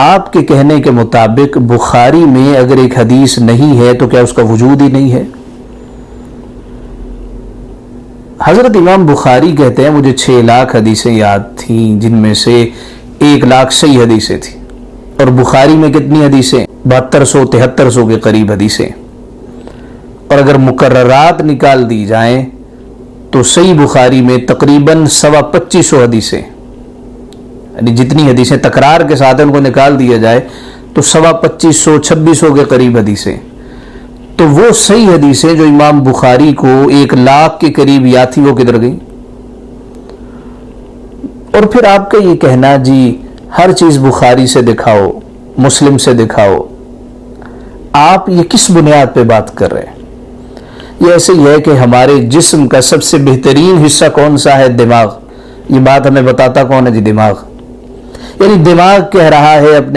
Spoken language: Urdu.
آپ کے کہنے کے مطابق بخاری میں اگر ایک حدیث نہیں ہے تو کیا اس کا وجود ہی نہیں ہے؟ حضرت امام بخاری کہتے ہیں مجھے 6 لاکھ حدیثیں یاد تھیں، جن میں سے 1 لاکھ صحیح حدیثیں تھیں، اور بخاری میں کتنی حدیثیں؟ 7200 7300 کے قریب حدیثیں، اور اگر مکررات نکال دی جائیں تو صحیح بخاری میں تقریباً 2500 حدیثیں، یعنی جتنی حدیثیں تکرار کے ساتھ ان کو نکال دیا جائے تو 2500 2600 کے قریب حدیثیں. تو وہ صحیح حدیثیں جو امام بخاری کو 1 لاکھ کے قریب یاد تھی وہ کدھر گئی؟ اور پھر آپ کا یہ کہنا جی ہر چیز بخاری سے دکھاؤ، مسلم سے دکھاؤ، آپ یہ کس بنیاد پہ بات کر رہے ہیں؟ یہ ایسے ہی ہے کہ ہمارے جسم کا سب سے بہترین حصہ کون سا ہے؟ دماغ. یہ بات ہمیں بتاتا کون ہے جی؟ دماغ. یعنی دماغ کہہ رہا ہے اپنے